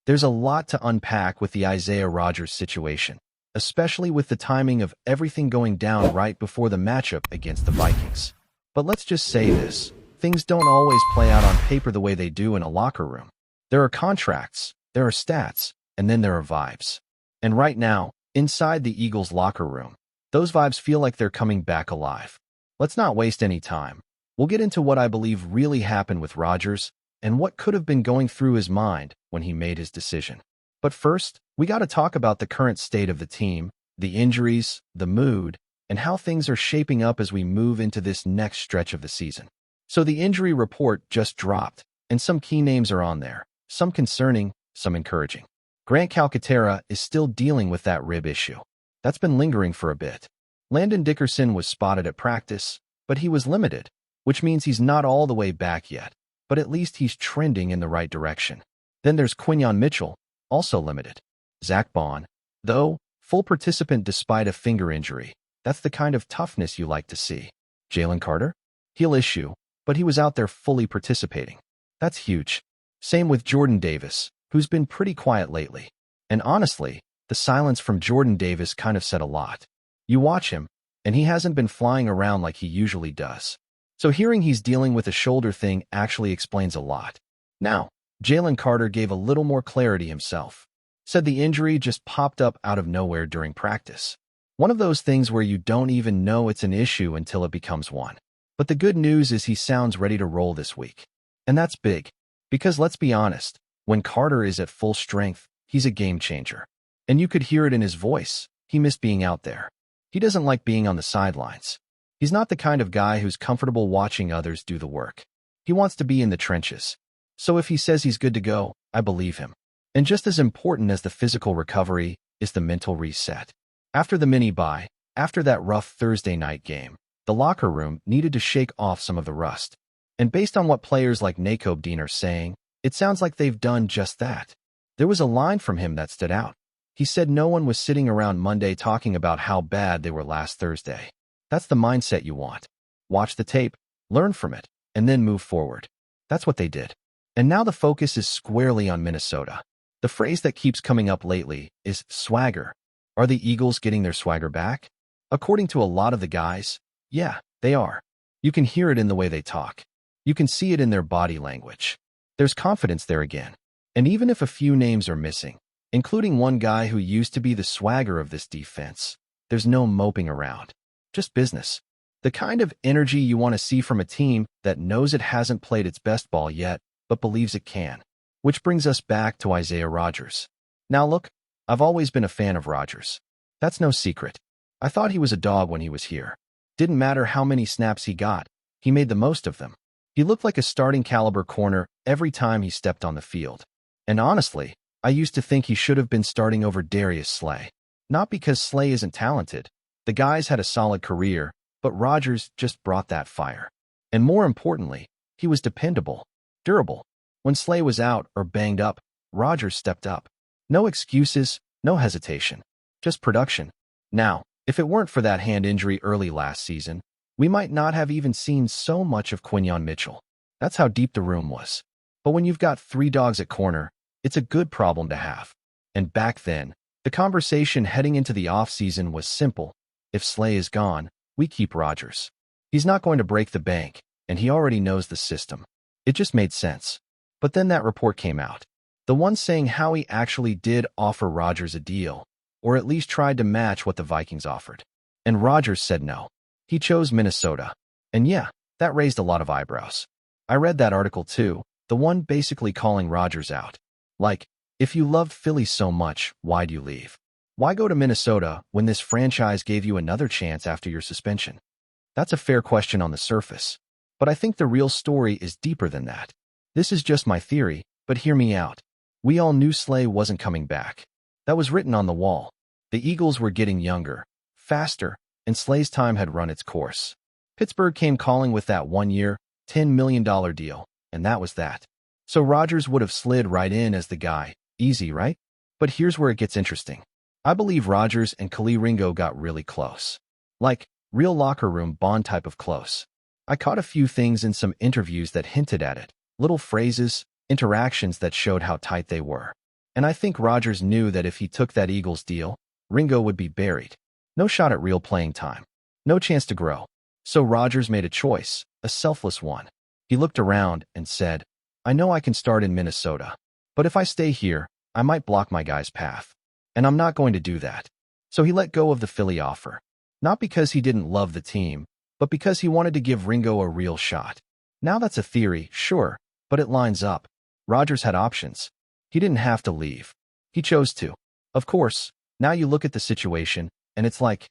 There's a lot to unpack with the Isaiah Rodgers situation, especially with the timing of everything going down right before the matchup against the Vikings. But let's just say this, things don't always play out on paper the way they do in a locker room. There are contracts, there are stats, and then there are vibes. And right now, inside the Eagles locker room, those vibes feel like they're coming back alive. Let's not waste any time. We'll get into what I believe really happened with Rodgers and what could have been going through his mind when he made his decision. But first, we got to talk about the current state of the team, the injuries, the mood, and how things are shaping up as we move into this next stretch of the season. So the injury report just dropped, and some key names are on there, some concerning, some encouraging. Grant Calcaterra is still dealing with that rib issue. That's been lingering for a bit. Landon Dickerson was spotted at practice, but he was limited, which means he's not all the way back yet, but at least he's trending in the right direction. Then there's Quinyon Mitchell, also limited. Zach Bond, though, full participant despite a finger injury. That's the kind of toughness you like to see. Jalen Carter? Heel issue, but he was out there fully participating. That's huge. Same with Jordan Davis, who's been pretty quiet lately. And honestly, the silence from Jordan Davis kind of said a lot. You watch him, and he hasn't been flying around like he usually does. So hearing he's dealing with a shoulder thing actually explains a lot. Now, Jalen Carter gave a little more clarity himself. Said the injury just popped up out of nowhere during practice. One of those things where you don't even know it's an issue until it becomes one. But the good news is he sounds ready to roll this week. And that's big. Because let's be honest, when Carter is at full strength, he's a game changer. And you could hear it in his voice. He missed being out there. He doesn't like being on the sidelines. He's not the kind of guy who's comfortable watching others do the work. He wants to be in the trenches. So if he says he's good to go, I believe him. And just as important as the physical recovery is the mental reset. After the mini-bye, after that rough Thursday night game, the locker room needed to shake off some of the rust. And based on what players like Nakobe Dean are saying, it sounds like they've done just that. There was a line from him that stood out. He said no one was sitting around Monday talking about how bad they were last Thursday. That's the mindset you want. Watch the tape, learn from it, and then move forward. That's what they did. And now the focus is squarely on Minnesota. The phrase that keeps coming up lately is swagger. Are the Eagles getting their swagger back? According to a lot of the guys, yeah, they are. You can hear it in the way they talk. You can see it in their body language. There's confidence there again. And even if a few names are missing, including one guy who used to be the swagger of this defense, there's no moping around. Just business. The kind of energy you want to see from a team that knows it hasn't played its best ball yet, but believes it can. Which brings us back to Isaiah Rodgers. Now look, I've always been a fan of Rodgers. That's no secret. I thought he was a dog when he was here. Didn't matter how many snaps he got, he made the most of them. He looked like a starting caliber corner every time he stepped on the field. And honestly, I used to think he should have been starting over Darius Slay. Not because Slay isn't talented. The guys had a solid career, but Rodgers just brought that fire. And more importantly, he was dependable, durable. When Slay was out or banged up, Rodgers stepped up. No excuses, no hesitation. Just production. Now, if it weren't for that hand injury early last season, we might not have even seen so much of Quinyon Mitchell. That's how deep the room was. But when you've got three dogs at corner, it's a good problem to have. And back then, the conversation heading into the offseason was simple. If Slay is gone, we keep Rodgers. He's not going to break the bank, and he already knows the system. It just made sense. But then that report came out. The one saying how he actually did offer Rodgers a deal, or at least tried to match what the Vikings offered. And Rodgers said no. He chose Minnesota. And yeah, that raised a lot of eyebrows. I read that article too, the one basically calling Rodgers out. Like, if you loved Philly so much, why'd you leave? Why go to Minnesota when this franchise gave you another chance after your suspension? That's a fair question on the surface. But I think the real story is deeper than that. This is just my theory, but hear me out. We all knew Slay wasn't coming back. That was written on the wall. The Eagles were getting younger, faster, and Slay's time had run its course. Pittsburgh came calling with that 1-year, $10 million deal, and that was that. So Rodgers would have slid right in as the guy. Easy, right? But here's where it gets interesting. I believe Rodgers and Khalil Ringo got really close. Like, real locker room bond type of close. I caught a few things in some interviews that hinted at it. Little phrases, interactions that showed how tight they were. And I think Rodgers knew that if he took that Eagles deal, Ringo would be buried. No shot at real playing time. No chance to grow. So Rodgers made a choice, a selfless one. He looked around and said, I know I can start in Minnesota, but if I stay here, I might block my guy's path. And I'm not going to do that. So he let go of the Philly offer. Not because he didn't love the team, but because he wanted to give Ringo a real shot. Now that's a theory, sure, but it lines up. Rodgers had options. He didn't have to leave. He chose to. Of course, now you look at the situation, and it's like,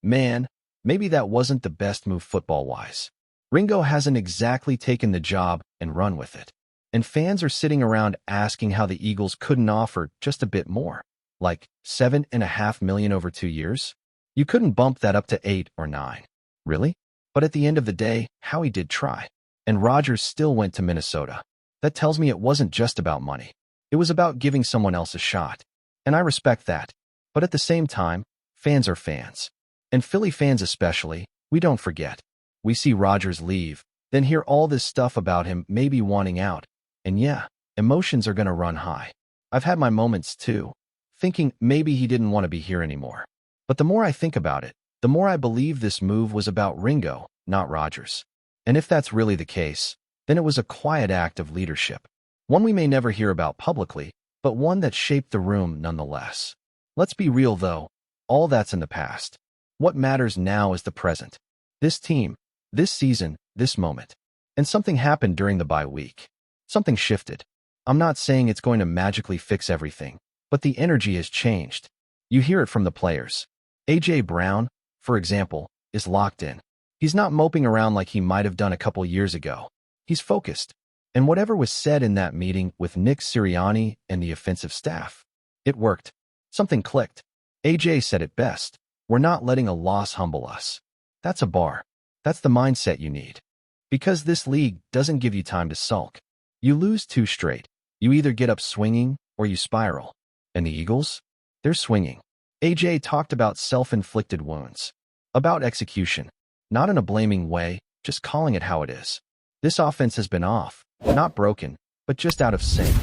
man, maybe that wasn't the best move football-wise. Ringo hasn't exactly taken the job and run with it. And fans are sitting around asking how the Eagles couldn't offer just a bit more. Like $7.5 million over 2 years? You couldn't bump that up to 8 or 9. Really? But at the end of the day, Howie did try. And Rodgers still went to Minnesota. That tells me it wasn't just about money. It was about giving someone else a shot. And I respect that. But at the same time, fans are fans. And Philly fans especially, we don't forget. We see Rodgers leave, then hear all this stuff about him maybe wanting out. And yeah, emotions are going to run high. I've had my moments too, thinking maybe he didn't want to be here anymore. But the more I think about it, the more I believe this move was about Ringo, not Rodgers. And if that's really the case, then it was a quiet act of leadership. One we may never hear about publicly, but one that shaped the room nonetheless. Let's be real though, all that's in the past. What matters now is the present. This team, this season, this moment. And something happened during the bye week. Something shifted. I'm not saying it's going to magically fix everything, but the energy has changed. You hear it from the players. A.J. Brown, for example, is locked in. He's not moping around like he might have done a couple years ago. He's focused. And whatever was said in that meeting with Nick Sirianni and the offensive staff, it worked. Something clicked. A.J. said it best. We're not letting a loss humble us. That's a bar. That's the mindset you need. Because this league doesn't give you time to sulk. You lose 2 straight. You either get up swinging or you spiral. And the Eagles? They're swinging. A.J. talked about self-inflicted wounds. About execution. Not in a blaming way, just calling it how it is. This offense has been off. Not broken, but just out of sync.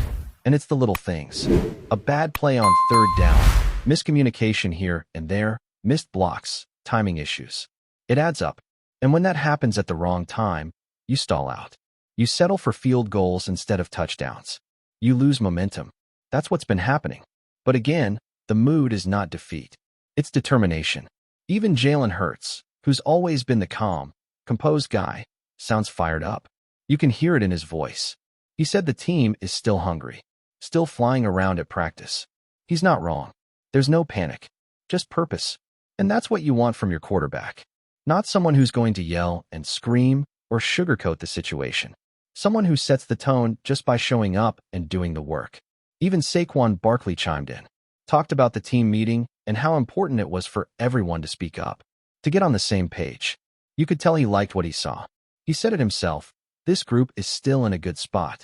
And it's the little things. A bad play on 3rd down. Miscommunication here and there. Missed blocks. Timing issues. It adds up. And when that happens at the wrong time, you stall out. You settle for field goals instead of touchdowns. You lose momentum. That's what's been happening. But again, the mood is not defeat. It's determination. Even Jalen Hurts, who's always been the calm, composed guy, sounds fired up. You can hear it in his voice. He said the team is still hungry, still flying around at practice. He's not wrong. There's no panic, just purpose. And that's what you want from your quarterback. Not someone who's going to yell and scream or sugarcoat the situation. Someone who sets the tone just by showing up and doing the work. Even Saquon Barkley chimed in, talked about the team meeting and how important it was for everyone to speak up, to get on the same page. You could tell he liked what he saw. He said it himself, this group is still in a good spot.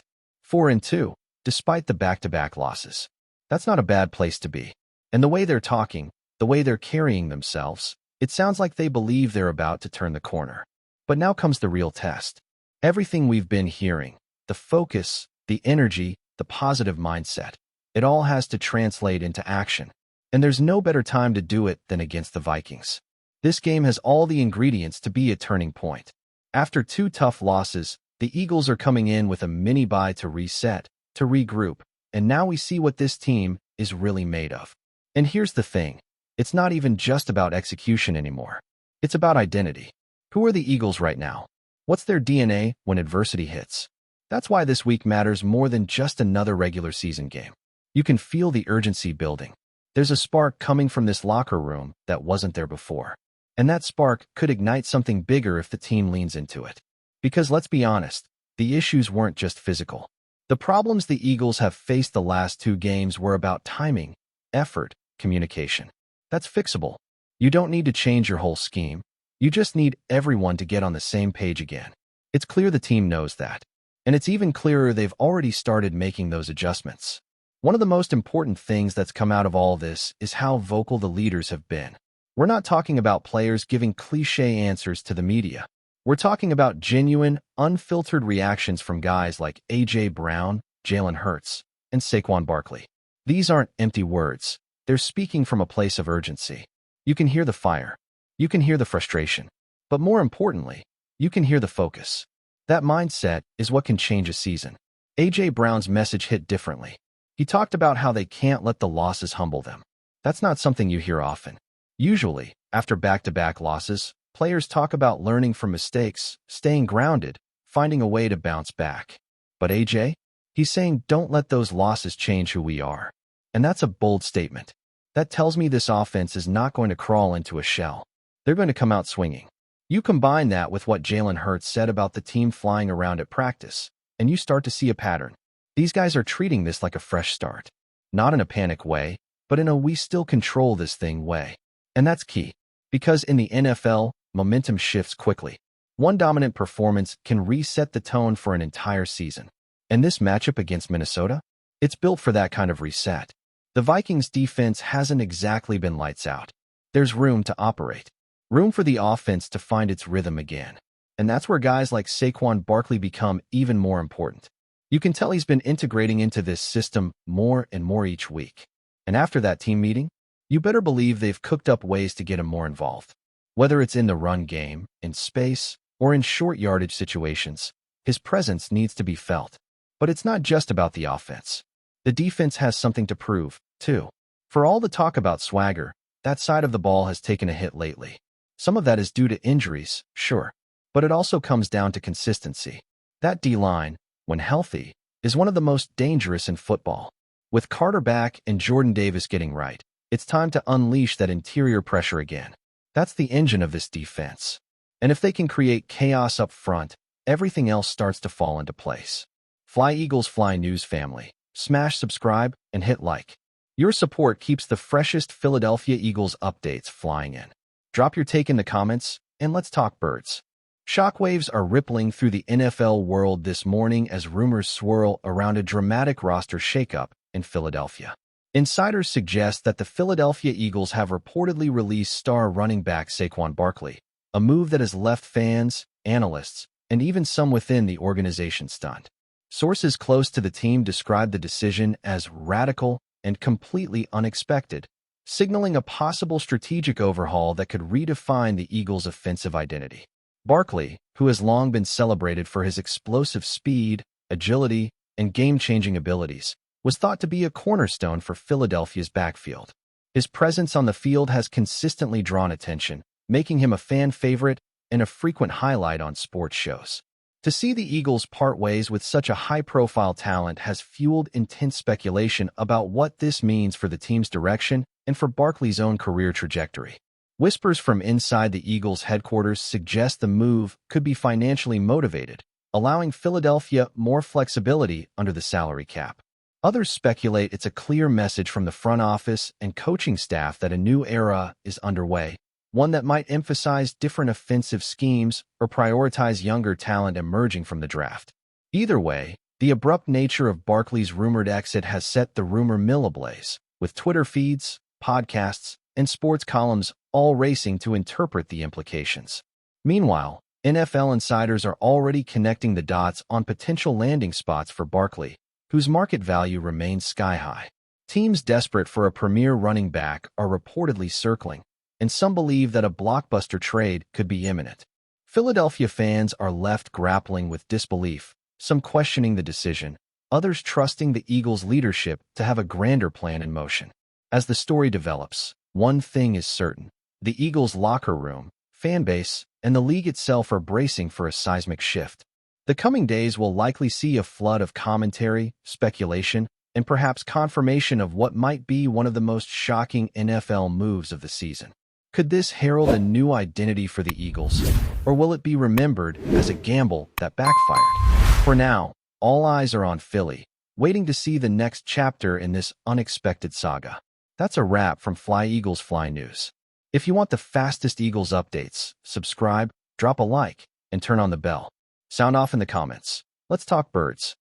4-2, despite the back-to-back losses. That's not a bad place to be. And the way they're talking, the way they're carrying themselves, it sounds like they believe they're about to turn the corner. But now comes the real test. Everything we've been hearing, the focus, the energy, the positive mindset, it all has to translate into action. And there's no better time to do it than against the Vikings. This game has all the ingredients to be a turning point. After 2 tough losses, the Eagles are coming in with a mini-bye to reset, to regroup, and now we see what this team is really made of. And here's the thing. It's not even just about execution anymore. It's about identity. Who are the Eagles right now? What's their DNA when adversity hits? That's why this week matters more than just another regular season game. You can feel the urgency building. There's a spark coming from this locker room that wasn't there before. And that spark could ignite something bigger if the team leans into it. Because let's be honest, the issues weren't just physical. The problems the Eagles have faced the last 2 games were about timing, effort, communication. That's fixable. You don't need to change your whole scheme. You just need everyone to get on the same page again. It's clear the team knows that. And it's even clearer they've already started making those adjustments. One of the most important things that's come out of all this is how vocal the leaders have been. We're not talking about players giving cliché answers to the media. We're talking about genuine, unfiltered reactions from guys like A.J. Brown, Jalen Hurts, and Saquon Barkley. These aren't empty words. They're speaking from a place of urgency. You can hear the fire. You can hear the frustration. But more importantly, you can hear the focus. That mindset is what can change a season. A.J. Brown's message hit differently. He talked about how they can't let the losses humble them. That's not something you hear often. Usually, after back-to-back losses, players talk about learning from mistakes, staying grounded, finding a way to bounce back. But A.J.? He's saying don't let those losses change who we are. And that's a bold statement. That tells me this offense is not going to crawl into a shell. They're going to come out swinging. You combine that with what Jalen Hurts said about the team flying around at practice, and you start to see a pattern. These guys are treating this like a fresh start. Not in a panic way, but in a we still control this thing way. And that's key. Because in the NFL, momentum shifts quickly. One dominant performance can reset the tone for an entire season. And this matchup against Minnesota? It's built for that kind of reset. The Vikings' defense hasn't exactly been lights out. There's room to operate. Room for the offense to find its rhythm again. And that's where guys like Saquon Barkley become even more important. You can tell he's been integrating into this system more and more each week. And after that team meeting, you better believe they've cooked up ways to get him more involved. Whether it's in the run game, in space, or in short yardage situations, his presence needs to be felt. But it's not just about the offense. The defense has something to prove, too. For all the talk about swagger, that side of the ball has taken a hit lately. Some of that is due to injuries, sure, but it also comes down to consistency. That D-line, when healthy, is one of the most dangerous in football. With Carter back and Jordan Davis getting right, it's time to unleash that interior pressure again. That's the engine of this defense. And if they can create chaos up front, everything else starts to fall into place. FlyEaglesFly News family, smash subscribe and hit like. Your support keeps the freshest Philadelphia Eagles updates flying in. Drop your take in the comments, and let's talk birds. Shockwaves are rippling through the NFL world this morning as rumors swirl around a dramatic roster shakeup in Philadelphia. Insiders suggest that the Philadelphia Eagles have reportedly released star running back Saquon Barkley, a move that has left fans, analysts, and even some within the organization stunned. Sources close to the team describe the decision as radical and completely unexpected, signaling a possible strategic overhaul that could redefine the Eagles' offensive identity. Barkley, who has long been celebrated for his explosive speed, agility, and game-changing abilities, was thought to be a cornerstone for Philadelphia's backfield. His presence on the field has consistently drawn attention, making him a fan favorite and a frequent highlight on sports shows. To see the Eagles part ways with such a high-profile talent has fueled intense speculation about what this means for the team's direction and for Barkley's own career trajectory. Whispers from inside the Eagles' headquarters suggest the move could be financially motivated, allowing Philadelphia more flexibility under the salary cap. Others speculate it's a clear message from the front office and coaching staff that a new era is underway, one that might emphasize different offensive schemes or prioritize younger talent emerging from the draft. Either way, the abrupt nature of Barkley's rumored exit has set the rumor mill ablaze, with Twitter feeds, podcasts, and sports columns all racing to interpret the implications. Meanwhile, NFL insiders are already connecting the dots on potential landing spots for Barkley, whose market value remains sky-high. Teams desperate for a premier running back are reportedly circling, and some believe that a blockbuster trade could be imminent. Philadelphia fans are left grappling with disbelief, some questioning the decision, others trusting the Eagles' leadership to have a grander plan in motion. As the story develops, one thing is certain: the Eagles' locker room, fan base, and the league itself are bracing for a seismic shift. The coming days will likely see a flood of commentary, speculation, and perhaps confirmation of what might be one of the most shocking NFL moves of the season. Could this herald a new identity for the Eagles, or will it be remembered as a gamble that backfired? For now, all eyes are on Philly, waiting to see the next chapter in this unexpected saga. That's a wrap from FlyEaglesFly News. If you want the fastest Eagles updates, subscribe, drop a like, and turn on the bell. Sound off in the comments. Let's talk birds.